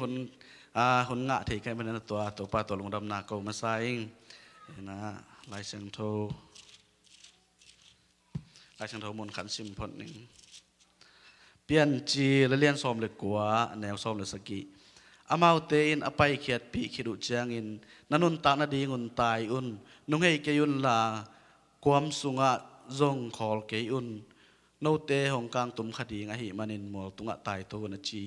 คนคนงะที่ใครเป็นตัวปลาตัวลงดำนาเกามาใส่นะลายเสียงโทมนขันซิมพดหนึ่งเปลี่ยนจีและเลียนซ้อมเลยกัวแนวซ้อมเลยสกีอามาเตอินอภัยเขียดปีขิดุเจียงอินนันุนตานาดีงุนตายอุนนุ่งให้เกยุนลาความสุงะจงขอลเกยุนโนเตหงกลางตุมคดีงะหิมันินมัวตุงะตายตัวนะจี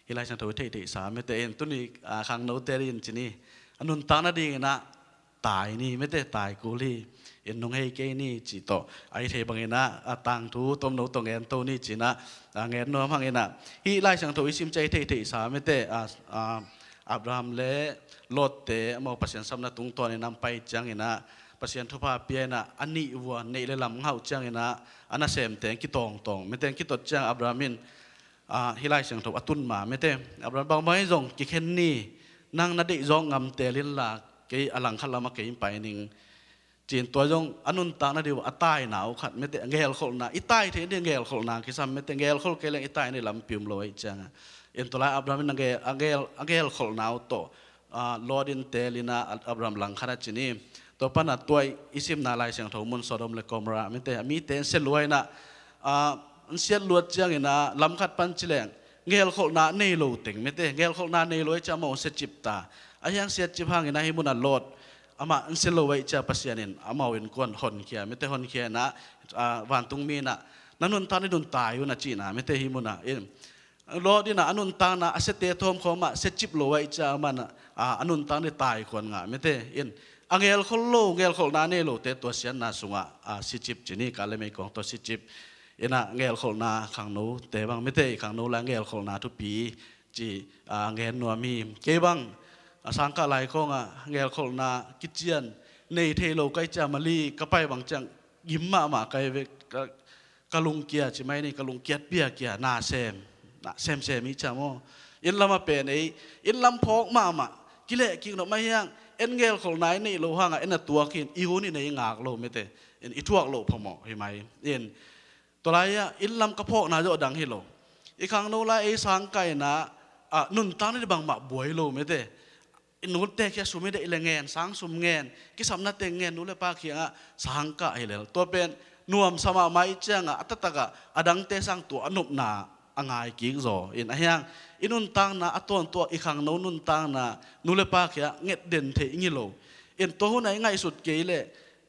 ฮิไลชันทวิเทติสามไม่แต่เอ็นตุนี่ขังโนเตรินจีนี่อนุนตานาดีนะตายนี่ไม่แต่ตายกูลีเอ็นนุ่งให้เกนี่จีโตไอเทบังเงินะตังทูต้มโนตงเงินตัวนี่จีนะเงินนัวพังเงินะฮิไลชันทวิซิมใจเทติสามไม่แต่อับราฮัมเล่โลดเตะมองปัสยันสำนักตุงตัวในนำไปจังเงินะปัสยันทุพาเปียนะอันนี้วัวในเลลำเฮาจังเงินะอันนั้นเสมแต่งกิตองไม่แต่งกิตจังอับรามินฮิไลชันทวตุนมาไม่แต่อับราฮัมบางไม่จงกิเคนนี่นั่งนัดดิจงงำเตลินละเกี่ยอลังขันละมาเกี่ยไปนิ่งจีนตัวจงอนุนตานาดีว่าตายหนาวขัดไม่แต่เงลขลนาอีตายเทียนเงลขลนาคิดซ้ำไม่แต่เงลขลเกลียงอีตายในลำพิมพ์ลอยจังเอ็นตัวละอับราฮัมเงลขลนาวโตลอดินเตลินาอับราฮัมหลังขนาดนี้ตัวปนัดตัวอิสิมนาลายเสียงถมุนสอดมเลกอมราไม่แต่มีเตนเซลวยนะเสียลวดจังนะลำขัดปันจิเลงเงลขลนาเนโลติงไม่แต่เงลขลนาเนโลจะมองเสจิบตาอายังเสียจิบหางนะให้มุนันโลดอามาเซลวยจะปัสยานินอามาวินกวนหอนเขียไม่แต่หอนเขียนะวันตุงมีนะนั่นนุนตานี่ดุนตายอยู่นะจีนะไม่แต่หิมุนะเอ็มรอดีนะอนุนตานะเสเตทอมเขามาเสจิบโลไว้จะมันอนุนตานี่ตายคนงะไม่แต่เอ็นเงลขลเงลขลนาเนโลเตตัวเสียนนาสุงะสิจิบจีนี่การเล่นไม่กองตัวสิจิบเอ็นเงลขลนาขังโนแต่บางไม่แต่ขังโนและเงลขลนาทุกปีจีเงลนัวมีเก็บังสังกัดหลายของเงลขลนากิจเจียนในเทโลใกล้จะมาลีก็ไปบางจังยิ้มมาไกลเวกะลุงเกียร์ใช่ไหมนี่กะลุงเกียร์เปียเกียร์นาเซมมิจามออินลำมาเป็นอินลำพอกมากิเลกิงดอกไม้ยังเอ็นเงลของนายนี่โลหะเอ็นตัวกินอีหูนี่ในงากโลไม่เตเอ็นอีทั่วโลพอหมอเห็นไหมเอ็นตัวไรอินลำกระเพาะนาจะดังให้โลอีกครั้งโน้นไอ้สังไก่นะนุนตั้งได้บางหมาบวยโลไม่เตนู้นแต่แค่สุไม่ได้เงนสังสุมเงนกิสำนักเตงเงนนู้นเลยปากเขียงสังกะให้เลยตัวเป็นนวมสมาไม่เจ้งอัตตะกะอดังเตสังตัวอนุบนาง่ายกิ่งโซอินอะไรอย่างอินุนตังนะตัวอีกครั้งโน้นนุนตังนะนู้นเลยปากเขียเงดเด่นเทงิโลอินตัวหุ่นไหนง่ายสุดเกลี่ย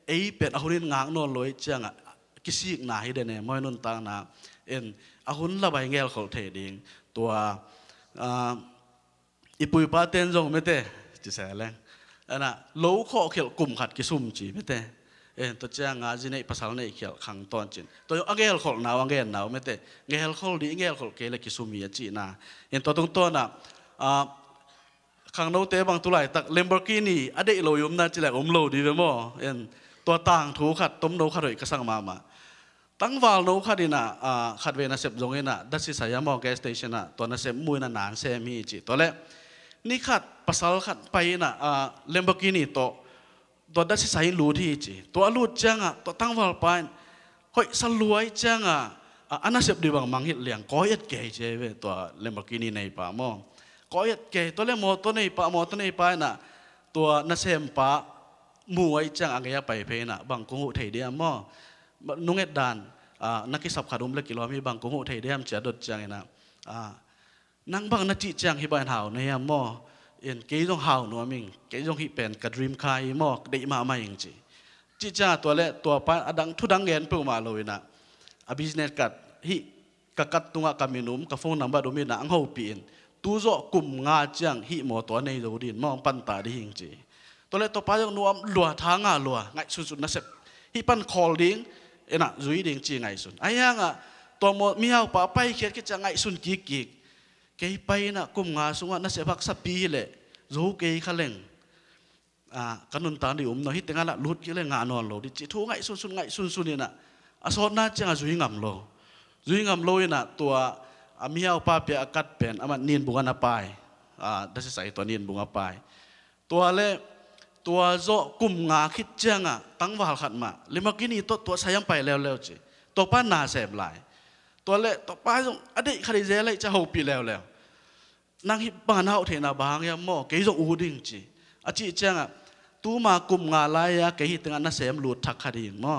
ไอ้เป็นอาหุนงางนอนลอยเจ้งกิสิกนาให้เด่นเนี่ยมวยนุนตังนะอินอาหุนละใบเงลเขาเทดิงตัวอีปุยปาเต้นจงไม่เตะจะแสแรงอันน่ะโลข้อเขียวกลุ่มขัดกิซุ่มจีไม่เตะตัวเจ้างาจีในภาษาในเขียวขังตอนจินตัวอังเกลขอหนาวอังเกลหนาวไม่เตะเงลขอดีเงลขอเกลกิซุ่มมีจีน่ะตัวตรงตัวน่ะขังโนเตบางตัวไหลตักเลมเบอร์กินีอดีตโลยุมน่าจะแหลกโลดีเลยมั้งตัวต่างถูขัดต้มโนขัดเลยกระสังมาตั้งวาลโนขัดดินะขัดเวนัสเซบจงเงินะดัชสิสายามอแกสเตชันน่ะตัวนัสเซบมวยน่ะนานเซมีจีตัวเล่นี่ขัดภาษาขัดไปนะเลมเบอร์กินีตัวดัชสายลูที่จีตัวลูดจังตัวตั้งวอลไปเฮ้ยสลวยจังอันนั้นเสพดีบางมังหิตเลี้ยงก้อยเก๋เจเวตัวเลมเบอร์กินีในป่ามอก้อยเก๋ตัวเลมอตัวในป่ามอตัวในป่าน่ะตัวนัสเซมป่ามวยจังอังเกียไปเพน่ะบางกงหุเทเดียมอนุ่งเอ็ดดานนักกิสับขาดุมเล็กกิโลมีบางกงหุเทเดียมเจดดจังนะนั่งบางนักจิจังฮิบานหาวในยามมอเอ็นเกยจงหาวนัวมิงเกยจงฮิเป็นกระดิมคายมอกได้มาไม่ยังจีจิจ้าตัวเละตัวป้าอดังทุดังเงินเปล่ามาเลยนะบิสเนสกัดฮิกัดตุงกามินุมกับฟงนัมบาดูมีนะอังหูปีนตู้โจกลุ่มงาจังฮิหมอตัวในดูดินมองปันตาได้ยังจีตัวเละตัวป้ายังนัวลัวทางลัวไงสุดๆนะเสพฮิปันคอลดิ้งน่ะจุยดิ้งจีไงสุดไอ้ยังตัวมมีเอาป้าไปเขียนกิจไงสุดกิกเกยไปนะกุมงาสุงะนัสเซบักสับปีเลยรูเกยขเลงกันนุนตาดิอุมน้อยฮิตงานละลุดกิเลงานอนโลดิจิทูไงสุนไงสุนนี่นะอสอน่าจะจุยงำโลนะตัวมีเอาป้าเปียกัดเป็นมันนินบุงนาปายดัชใส่ตัวนินบุงนาปายตัวเล่ตัวโจกุมงาคิดจังตั้งวาลขัดมาลิมากินี่ตัวใช้ยังไปแล้วจีตัวป้านาเสพหลายตัวเละตัวป้าจงอดีตคดีเจเลยจะหูปีแล้ว nang hi pa na the na bang ya mo ke zo u ding chi a chi chang tu ma kum nga la ya ke hi tang na sem lut thak khading mo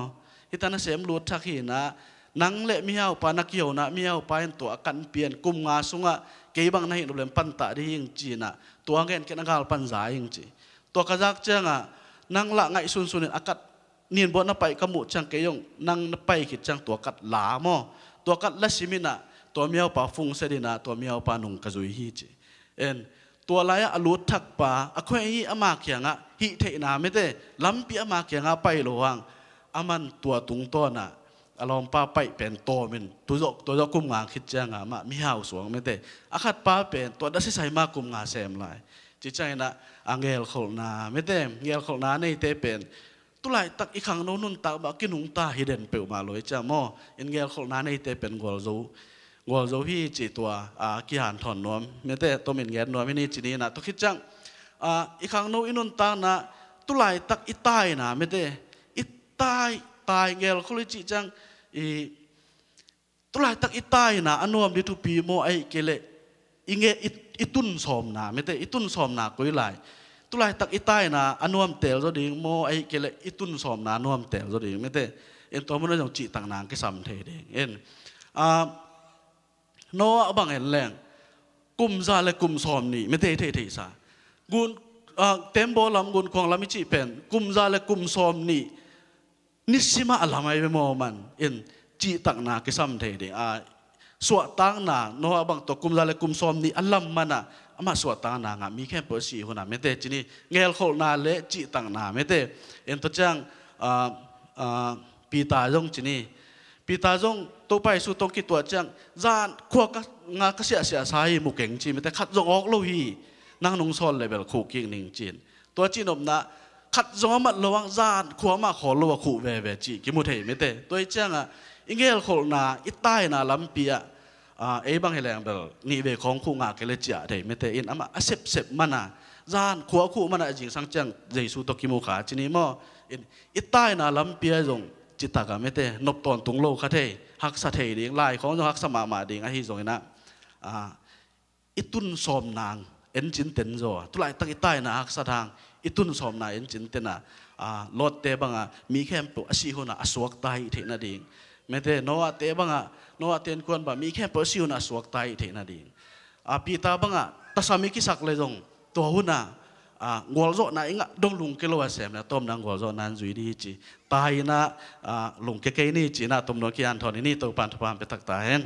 hi ta na sem lut thak hi na nang le mi hau pa na kiyo na mi hau pa en to kan pian kum nga sunga ke bang na hi no lem pan ta ding chi na to ngen ke na gal pan za ing chi to ka jak chang nang la ngai sun sun akat nin bo na pai ka mu chang ke yong nang na pai khit chang to kat la mo to kat la simina to mi hau pa phung se dina to mi hau pa nung ka zui hi chi enตัวลายอลุทักป่าอควายอามาเขียงอ่ะฮิเทนาไม่ได้ล้ำปีอามาเขียงอ่ะไปหลวงอามันตัวตุงต้นอ่ะอารมณ์ป้าไปเป็นโตมันตัวกุมงาคิดจังอ่ะมามีหาวสวงไม่ได้อาคัดป้าเป็นตัวดัชใส่มากุมงาเสมลายจิตใจนะอังเกลขลนาไม่ได้เงลขลนาในเตเป็นตุไลตักอีกครั้งโน้นนุ่นตักบักกินุงตาฮิเดนเปิลมาเลยจ้าโมอินเงลขลนาในเตเป็นกอลโซวัวโจพี่จีตัวกี่หันถอนนวมไม่แต่ตัวเหม็นแก่นวมไม่นี่จีนี้นะตัวคิดจังอีกครั้งโน้อินุนตานะตุไลตักอีตายนะไม่แต่อีตายเงลเขาเลยจีจังตุไลตักอีตายนะอันนวมดิทุปีโมไอเกเลอีเงอีตุนสอมนะไม่แต่อีตุนสอมนะกุยไหลตุไลตักอีตายนะอันนวมเตลจะดิ่งโมไอเกเลอีตุนสอมนะนวมเตลจะดิ่งไม่แต่เอ็นตัวมันต้องจีต่างนางก็ซ้ำเทเด้งเอ็นโน้บางเห็นแรงกุมซาและกุมซอมนี่ไม่ได้เทสากุนเต็มโบลำกุนของลำมิจิเป็นกุมซาและกุมซอมนี่นิสิมาอะไรไม่เป็นโมมันเอ็นจีตักนาคิสัมเทเดสวดตั้งนาโน้บางตัวกุมซาและกุมซอมนี่อัลลัมมันอามาสวดตั้งนางมีแค่เปิดสีคนน่ะไม่ได้จีนี่เงลโคนาเละจีตักนาไม่ได้เอ็นตัวจังปีตาจงจีนี่ปีตาจงตัวไปสู่ตรงกี่ตัวจังจานขวกงากระเสียสายมุกเก่งจีไม่แต่ขัดจงออกโลหีนั่งนงซอนเลยแบบขู่กิ่งหนึ่งจีนตัวจีนอมนะขัดจงมัดระวังจานขวมาขอระวังขู่เวจีกิมุเทไม่แต่ตัวจังอิงเกลโคนาอิตายนาลำปีบางแห่งแบบนี่เวของคู่งาเกลเจียเทไม่แต่อินอามาเสพมันจานขวคู่มันจริงสังจังใจสู่ตกิมุขาจีนี่มั่วอิตายนาลำปีจงจิตตากาไม่แต่นบตอนตุงโลกเทหักสะเทดิ่งลายของจงหักสมาดิ่งไอ้ที่ตรงนี้นะอิตุนสอมนางเอ็นจินเต็นจ่อตุไลตั้งอิตายนะหักสะทางอิตุนสอมนางเอ็นจินเต็นลดเตบังมีแค่ปุอาศิหุนะอสวกตายเทน่ะดิ่งไม่แต่โนอาเตบังโนอาเตียนควรบ่มีแค่ปุอาศิหุนะอสวกตายเทน่ะดิ่งปีตาบังตัสามิกิสักเลยจงตัวหุนะงวลโจน่ะอิงดงลุงเกลัวเสมนะต้มนางงวลโจนั้นจุยดีจีตายนะลุงเกนี่จีนะต้มนกิอันทอนี่ตัวปันทุพานไปตักตาเห็น